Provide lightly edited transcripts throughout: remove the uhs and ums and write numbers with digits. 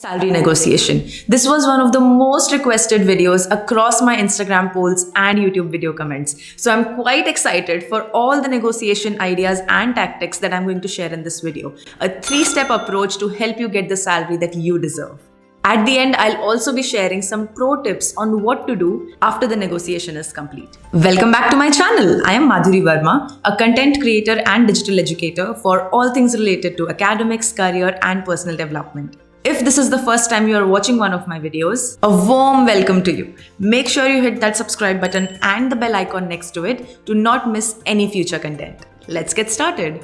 Salary negotiation. This was one of the most requested videos across my Instagram polls and YouTube video comments. So I'm quite excited for all the negotiation ideas and tactics that I'm going to share in this video. A 3-step approach to help you get the salary that you deserve. At the end, I'll also be sharing some pro tips on what to do after the negotiation is complete. Welcome back to my channel. I am Madhuri Varma, a content creator and digital educator for all things related to academics, career, and personal development. If this is the first time you are watching one of my videos, a warm welcome to you. Make sure you hit that subscribe button and the bell icon next to it to not miss any future content. Let's get started.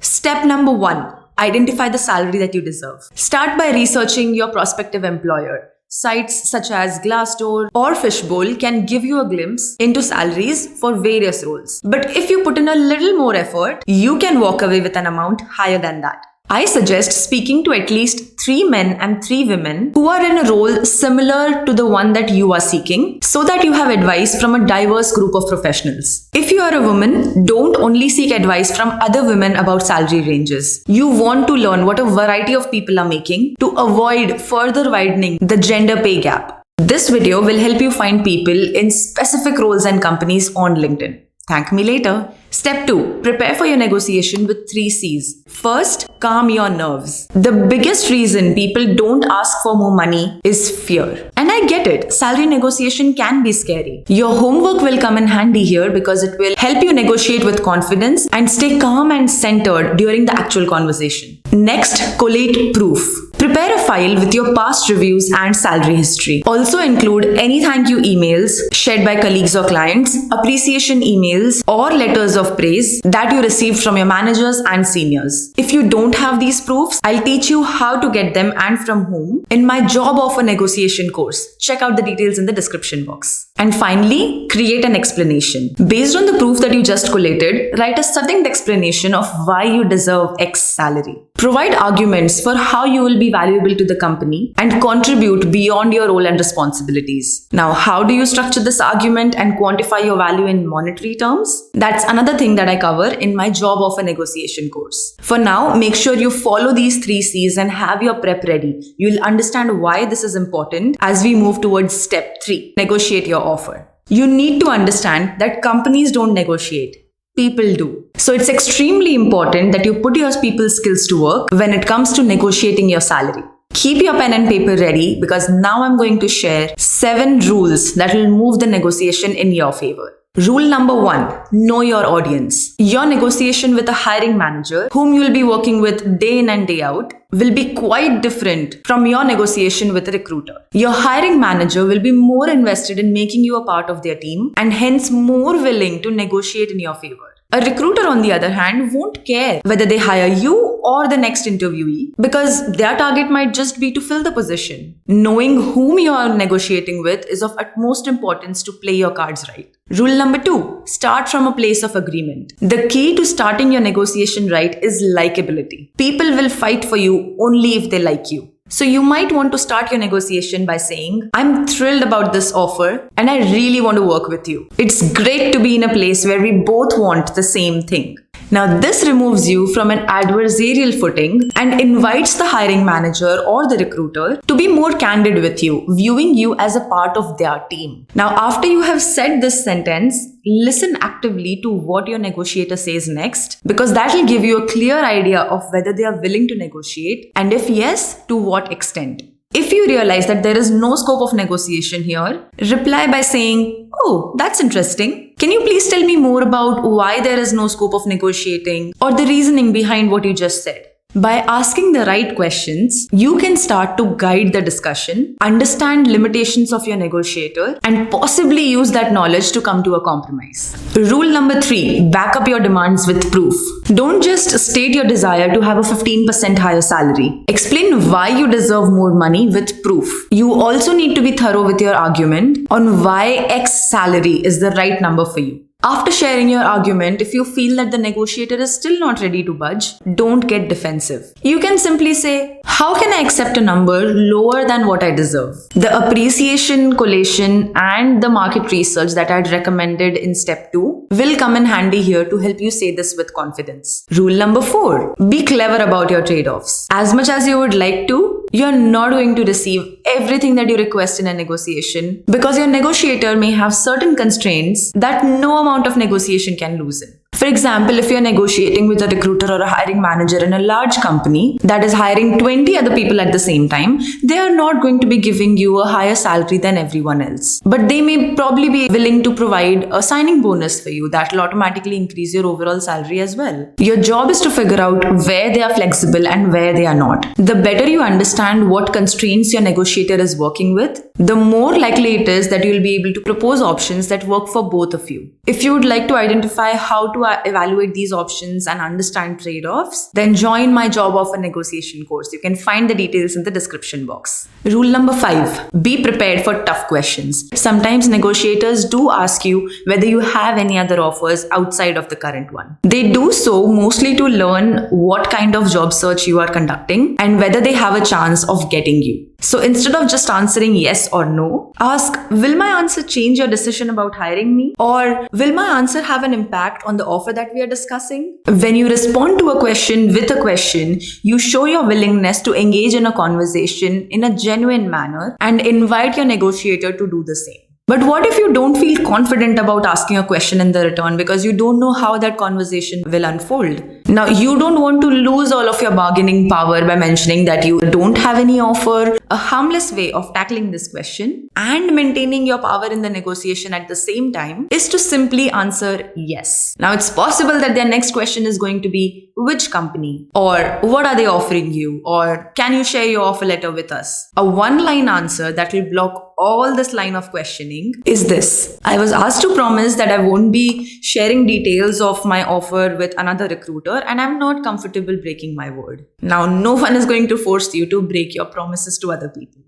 Step number 1. Identify the salary that you deserve. Start by researching your prospective employer. Sites such as Glassdoor or Fishbowl can give you a glimpse into salaries for various roles. But if you put in a little more effort, you can walk away with an amount higher than that. I suggest speaking to at least 3 men and 3 women who are in a role similar to the one that you are seeking, so that you have advice from a diverse group of professionals. If you are a woman, don't only seek advice from other women about salary ranges. You want to learn what a variety of people are making to avoid further widening the gender pay gap. This video will help you find people in specific roles and companies on LinkedIn. Thank me later. Step 2. Prepare for your negotiation with 3 C's. First, calm your nerves. The biggest reason people don't ask for more money is fear. And I get it. Salary negotiation can be scary. Your homework will come in handy here because it will help you negotiate with confidence and stay calm and centered during the actual conversation. Next, collate proof. Prepare a file with your past reviews and salary history. Also include any thank you emails shared by colleagues or clients, appreciation emails, or letters of praise that you received from your managers and seniors. If you don't have these proofs, I'll teach you how to get them and from whom in my job offer negotiation course. Check out the details in the description box. And finally, create an explanation. Based on the proof that you just collated, write a succinct explanation of why you deserve X salary. Provide arguments for how you will be valuable to the company and contribute beyond your role and responsibilities. Now, how do you structure this argument and quantify your value in monetary terms? That's another thing that I cover in my job offer negotiation course. For now, make sure you follow these 3 C's and have your prep ready. You'll understand why this is important as we move towards step 3. Negotiate your offer. You need to understand that companies don't negotiate. People do. So it's extremely important that you put your people skills to work when it comes to negotiating your salary. Keep your pen and paper ready because now I'm going to share 7 rules that will move the negotiation in your favor. Rule number 1. Know your audience. Your negotiation with a hiring manager, whom you'll be working with day in and day out, will be quite different from your negotiation with a recruiter. Your hiring manager will be more invested in making you a part of their team and hence more willing to negotiate in your favor. A recruiter, on the other hand, won't care whether they hire you or the next interviewee because their target might just be to fill the position. Knowing whom you are negotiating with is of utmost importance to play your cards right. Rule number 2. Start from a place of agreement. The key to starting your negotiation right is likability. People will fight for you only if they like you. So you might want to start your negotiation by saying, I'm thrilled about this offer and I really want to work with you. It's great to be in a place where we both want the same thing. Now this removes you from an adversarial footing and invites the hiring manager or the recruiter to be more candid with you, viewing you as a part of their team. Now after you have said this sentence, listen actively to what your negotiator says next because that will give you a clear idea of whether they are willing to negotiate and if yes, to what extent. If you realize that there is no scope of negotiation here, reply by saying, oh, that's interesting. Can you please tell me more about why there is no scope of negotiating or the reasoning behind what you just said? By asking the right questions, you can start to guide the discussion, understand limitations of your negotiator, and possibly use that knowledge to come to a compromise. Rule number 3. Back up your demands with proof. Don't just state your desire to have a 15% higher salary. Explain why you deserve more money with proof. You also need to be thorough with your argument on why X salary is the right number for you. After sharing your argument, if you feel that the negotiator is still not ready to budge, don't get defensive. You can simply say, how can I accept a number lower than what I deserve? The appreciation, collation, and the market research that I'd recommended in step 2 will come in handy here to help you say this with confidence. Rule number 4, be clever about your trade-offs. As much as you would like to, you're not going to receive everything that you request in a negotiation because your negotiator may have certain constraints that no amount of negotiation can loosen. For example, if you're negotiating with a recruiter or a hiring manager in a large company that is hiring 20 other people at the same time, they are not going to be giving you a higher salary than everyone else. But they may probably be willing to provide a signing bonus for you that will automatically increase your overall salary as well. Your job is to figure out where they are flexible and where they are not. The better you understand what constraints your negotiator is working with, the more likely it is that you'll be able to propose options that work for both of you. If you would like to identify how to evaluate these options and understand trade-offs, then join my Job Offer Negotiation course. You can find the details in the description box. Rule number 5, be prepared for tough questions. Sometimes negotiators do ask you whether you have any other offers outside of the current one. They do so mostly to learn what kind of job search you are conducting and whether they have a chance of getting you. So instead of just answering yes or no, ask, will my answer change your decision about hiring me? Or will my answer have an impact on the offer that we are discussing? When you respond to a question with a question, you show your willingness to engage in a conversation in a genuine manner and invite your negotiator to do the same. But what if you don't feel confident about asking a question in the return because you don't know how that conversation will unfold? Now, you don't want to lose all of your bargaining power by mentioning that you don't have any offer. A harmless way of tackling this question and maintaining your power in the negotiation at the same time is to simply answer yes. Now, it's possible that their next question is going to be, which company? Or what are they offering you? Or can you share your offer letter with us? A one-line answer that will block all this line of questioning is this: I was asked to promise that I won't be sharing details of my offer with another recruiter and I'm not comfortable breaking my word. Now, no one is going to force you to break your promises to other people.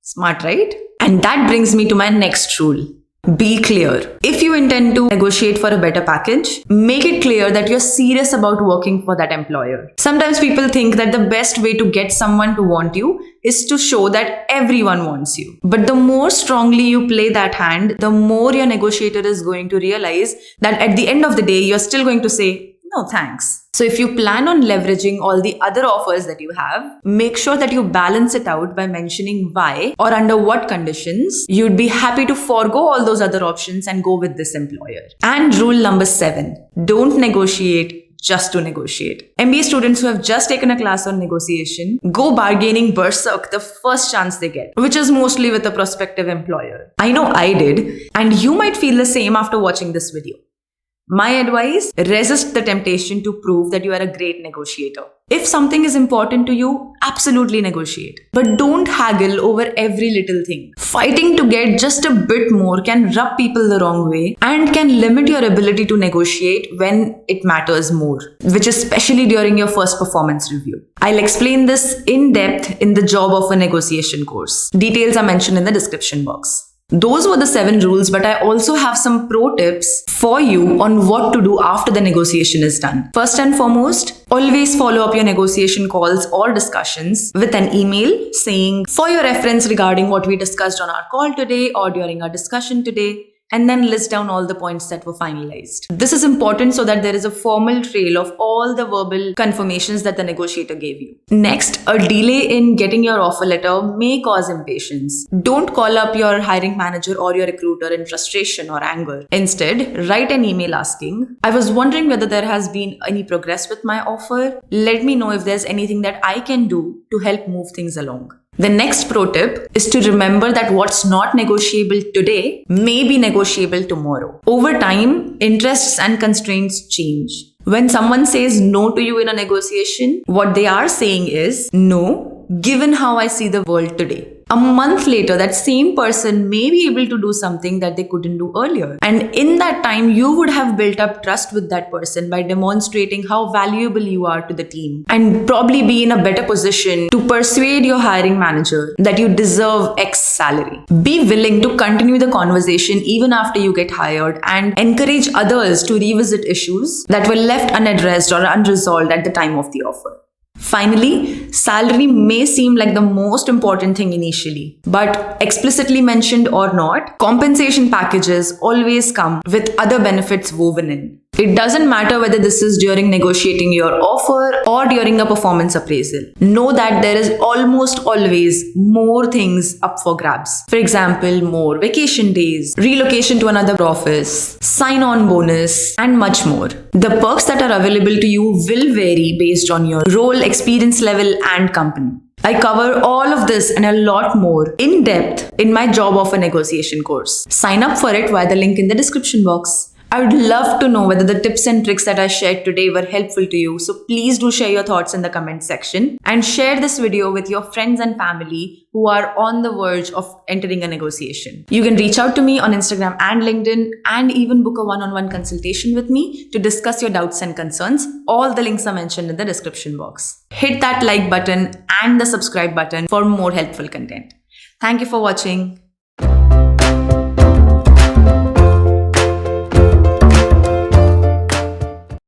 Smart, right? And that brings me to my next rule. Be clear. If you intend to negotiate for a better package, make it clear that you're serious about working for that employer. Sometimes people think that the best way to get someone to want you is to show that everyone wants you. But the more strongly you play that hand, the more your negotiator is going to realize that at the end of the day, you're still going to say, no thanks. So if you plan on leveraging all the other offers that you have, make sure that you balance it out by mentioning why or under what conditions you'd be happy to forego all those other options and go with this employer. And rule number 7, don't negotiate just to negotiate. MBA students who have just taken a class on negotiation go bargaining berserk the first chance they get, which is mostly with a prospective employer. I know I did, and you might feel the same after watching this video. My advice, resist the temptation to prove that you are a great negotiator. If something is important to you, absolutely negotiate. But don't haggle over every little thing. Fighting to get just a bit more can rub people the wrong way and can limit your ability to negotiate when it matters more, which is especially during your first performance review. I'll explain this in depth in the Job Offer Negotiation course. Details are mentioned in the description box. Those were the 7 rules, but I also have some pro tips for you on what to do after the negotiation is done. First and foremost, always follow up your negotiation calls or discussions with an email saying, for your reference regarding what we discussed on our call today or during our discussion today, and then list down all the points that were finalized. This is important so that there is a formal trail of all the verbal confirmations that the negotiator gave you. Next, a delay in getting your offer letter may cause impatience. Don't call up your hiring manager or your recruiter in frustration or anger. Instead, write an email asking, I was wondering whether there has been any progress with my offer. Let me know if there's anything that I can do to help move things along. The next pro tip is to remember that what's not negotiable today may be negotiable tomorrow. Over time, interests and constraints change. When someone says no to you in a negotiation, what they are saying is, no, given how I see the world today. A month later, that same person may be able to do something that they couldn't do earlier. And in that time, you would have built up trust with that person by demonstrating how valuable you are to the team, and probably be in a better position to persuade your hiring manager that you deserve X salary. Be willing to continue the conversation even after you get hired, and encourage others to revisit issues that were left unaddressed or unresolved at the time of the offer. Finally, salary may seem like the most important thing initially, but explicitly mentioned or not, compensation packages always come with other benefits woven in. It doesn't matter whether this is during negotiating your offer or during a performance appraisal. Know that there is almost always more things up for grabs. For example, more vacation days, relocation to another office, sign-on bonus, and much more. The perks that are available to you will vary based on your role, experience level, and company. I cover all of this and a lot more in depth in my job offer negotiation course. Sign up for it via the link in the description box. I would love to know whether the tips and tricks that I shared today were helpful to you, so please do share your thoughts in the comment section, and share this video with your friends and family who are on the verge of entering a negotiation. You can reach out to me on Instagram and LinkedIn, and even book a one-on-one consultation with me to discuss your doubts and concerns. All the links are mentioned in the description box. Hit that like button and the subscribe button for more helpful content. Thank you for watching.